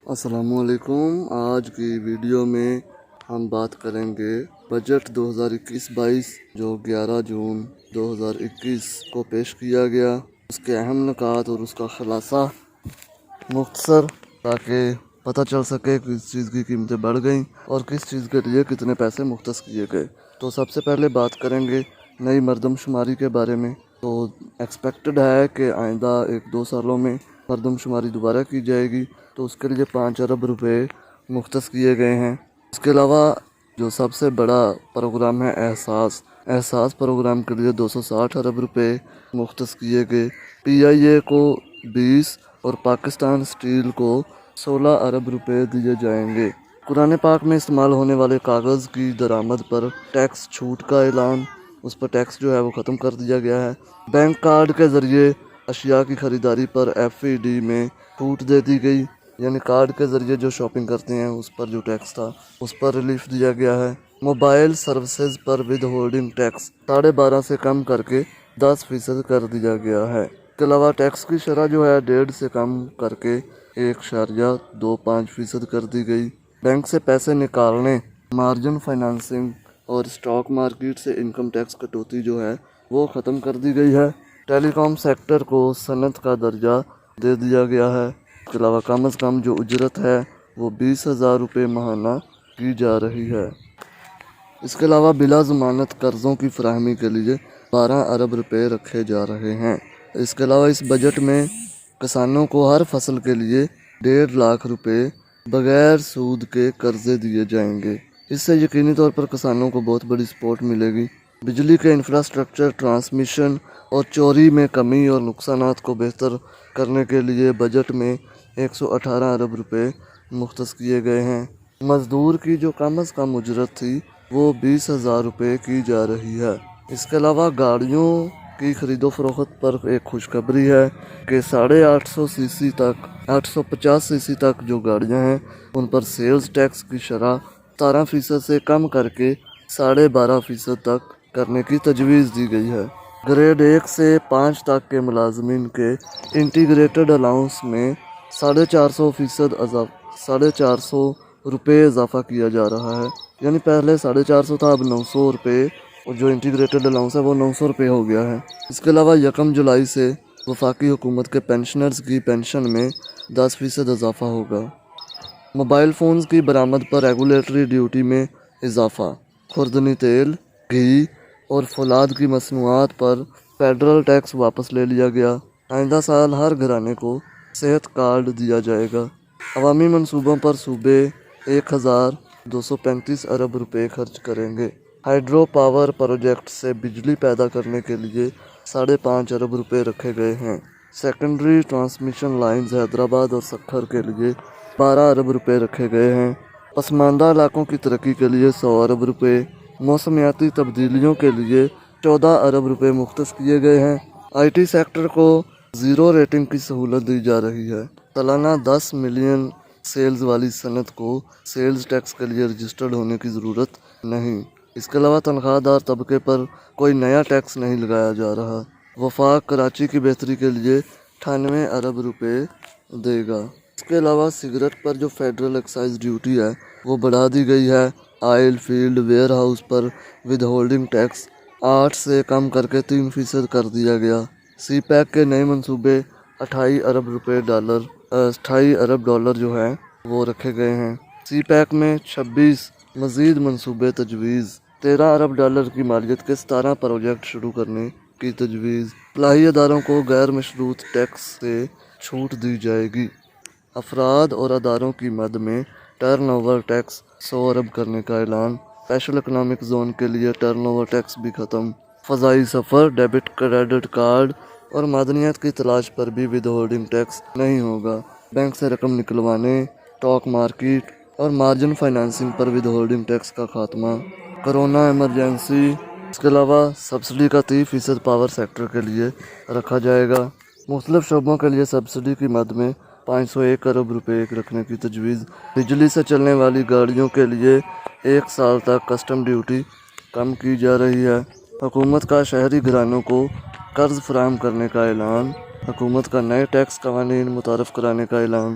السلام علیکم۔ آج کی ویڈیو میں ہم بات کریں گے بجٹ 2021-22 جو 11 جون 2021 کو پیش کیا گیا، اس کے اہم نکات اور اس کا خلاصہ مختصر، تاکہ پتہ چل سکے کس چیز کی قیمتیں بڑھ گئیں اور کس چیز کے لیے کتنے پیسے مختص کیے گئے۔ تو سب سے پہلے بات کریں گے نئی مردم شماری کے بارے میں۔ تو ایکسپیکٹڈ ہے کہ آئندہ 1-2 سالوں میں مردم شماری دوبارہ کی جائے گی، تو اس کے لیے 5 ارب روپے مختص کیے گئے ہیں۔ اس کے علاوہ جو سب سے بڑا پروگرام ہے احساس پروگرام کے لیے 260 ارب روپے مختص کیے گئے۔ PIA کو 20 اور پاکستان اسٹیل کو 16 ارب روپے دیے جائیں گے۔ قرآن پاک میں استعمال ہونے والے کاغذ کی درآمد پر ٹیکس چھوٹ کا اعلان، اس پر ٹیکس جو ہے وہ ختم کر دیا گیا ہے۔ بینک کارڈ کے ذریعے اشیاء کی خریداری پر FED میں چھوٹ دے دی گئی، یعنی کارڈ کے ذریعے جو شاپنگ کرتے ہیں اس پر جو ٹیکس تھا اس پر ریلیف دیا گیا ہے۔ موبائل سروسز پر ود ہولڈنگ ٹیکس 12.5 سے کم کر کے 10% کر دیا گیا ہے۔ اس کے علاوہ ٹیکس کی شرح جو ہے 1.5 سے کم کر کے 1.25% کر دی گئی۔ بینک سے پیسے نکالنے، مارجن فائنانسنگ اور اسٹاک مارکیٹ سے انکم ٹیکس کٹوتی جو ہے وہ ختم کر دی گئی ہے۔ ٹیلی کام سیکٹر کو صنعت کا درجہ دے دیا گیا ہے۔ اس کے علاوہ کم از کم جو اجرت ہے وہ 20,000 روپے ماہانہ کی جا رہی ہے۔ اس کے علاوہ بلا ضمانت قرضوں کی فراہمی کے لیے 12 ارب روپے رکھے جا رہے ہیں۔ اس کے علاوہ اس بجٹ میں کسانوں کو ہر فصل کے لیے 1.5 لاکھ روپے بغیر سود کے قرضے دیے جائیں گے۔ اس سے یقینی طور پر کسانوں کو بہت بڑی سپورٹ ملے گی۔ بجلی کے انفراسٹرکچر، ٹرانسمیشن اور چوری میں کمی اور نقصانات کو بہتر کرنے کے لیے بجٹ میں 118 ارب روپے مختص کیے گئے ہیں۔ مزدور کی جو کم از کم اجرت تھی وہ 20,000 روپے کی جا رہی ہے۔ اس کے علاوہ گاڑیوں کی خرید و فروخت پر ایک خوشخبری ہے کہ 850 سی سی تک 850 سی سی تک جو گاڑیاں ہیں ان پر سیلز ٹیکس کی شرح 17% سے کم کر کے 12.5% تک کرنے کی تجویز دی گئی ہے۔ گریڈ 1 سے 5 تک کے ملازمین کے انٹیگریٹڈ الاؤنس میں 450 روپے اضافہ کیا جا رہا ہے، یعنی پہلے 450 تھا، اب 900 روپے، اور جو انٹیگریٹڈ الاؤنس ہے وہ 900 روپے ہو گیا ہے۔ اس کے علاوہ 1 جولائی سے وفاقی حکومت کے پینشنرز کی پینشن میں 10% اضافہ ہوگا۔ موبائل فونز کی برآمد پر ریگولیٹری ڈیوٹی میں اضافہ۔ خوردنی تیل، گھی اور فولاد کی مصنوعات پر فیڈرل ٹیکس واپس لے لیا گیا۔ آئندہ سال ہر گھرانے کو صحت کارڈ دیا جائے گا۔ عوامی منصوبوں پر صوبے 1,235 ارب روپے خرچ کریں گے۔ ہائیڈرو پاور پروجیکٹ سے بجلی پیدا کرنے کے لیے 5.5 ارب روپے رکھے گئے ہیں۔ سیکنڈری ٹرانسمیشن لائنز حیدرآباد اور سکھر کے لیے 12 ارب روپے رکھے گئے ہیں۔ پسماندہ علاقوں کی ترقی کے لیے 100 ارب روپے، موسمیاتی تبدیلیوں کے لیے 14 ارب روپے مختص کیے گئے ہیں۔ IT سیکٹر کو 0 ریٹنگ کی سہولت دی جا رہی ہے۔ سالانہ 10 ملین سیلز والی صنعت کو سیلز ٹیکس کے لیے رجسٹرڈ ہونے کی ضرورت نہیں۔ اس کے علاوہ تنخواہ دار طبقے پر کوئی نیا ٹیکس نہیں لگایا جا رہا۔ وفاق کراچی کی بہتری کے لیے 98 ارب روپے دے گا۔ اس کے علاوہ سگریٹ پر جو فیڈرل ایکسائز ڈیوٹی ہے وہ بڑھا دی گئی ہے۔ آئل فیلڈ ویئر ہاؤس پر ود ہولڈنگ ٹیکس 8 سے کم کر کے 3% کر دیا گیا۔ CPEC کے نئے منصوبے 28 ارب ڈالر جو ہیں وہ رکھے گئے ہیں۔ CPEC میں 26 مزید منصوبے تجویز۔ 13 ارب ڈالر کی مالیت کے 17 پروجیکٹ شروع کرنے کی تجویز۔ فلاحی اداروں کو غیر مشروط ٹیکس سے چھوٹ دی جائے گی۔ افراد اور اداروں کی مد میں ٹرن اوور ٹیکس 100 ارب کرنے کا اعلان۔ اسپیشل اکنامک زون کے لیے ٹرن اوور ٹیکس بھی ختم۔ فضائی سفر، ڈیبٹ کریڈٹ کارڈ اور معدنیات کی تلاش پر بھی ود ہولڈنگ ٹیکس نہیں ہوگا۔ بینک سے رقم نکلوانے، اسٹاک مارکیٹ اور مارجن فائنانسنگ پر ود ہولڈنگ ٹیکس کا خاتمہ۔ Corona emergency. اس کے علاوہ سبسڈی کا 30% پاور سیکٹر کے لیے رکھا جائے گا۔ مختلف شعبوں کے لیے سبسڈی کی مد میں 501 ارب روپے رکھنے کی تجویز۔ بجلی سے چلنے والی گاڑیوں کے لیے 1 سال تک کسٹم ڈیوٹی کم کی جا رہی ہے۔ حکومت کا شہری گھرانوں کو قرض فراہم کرنے کا اعلان۔ حکومت کا نئے ٹیکس قوانین متعارف کرانے کا اعلان۔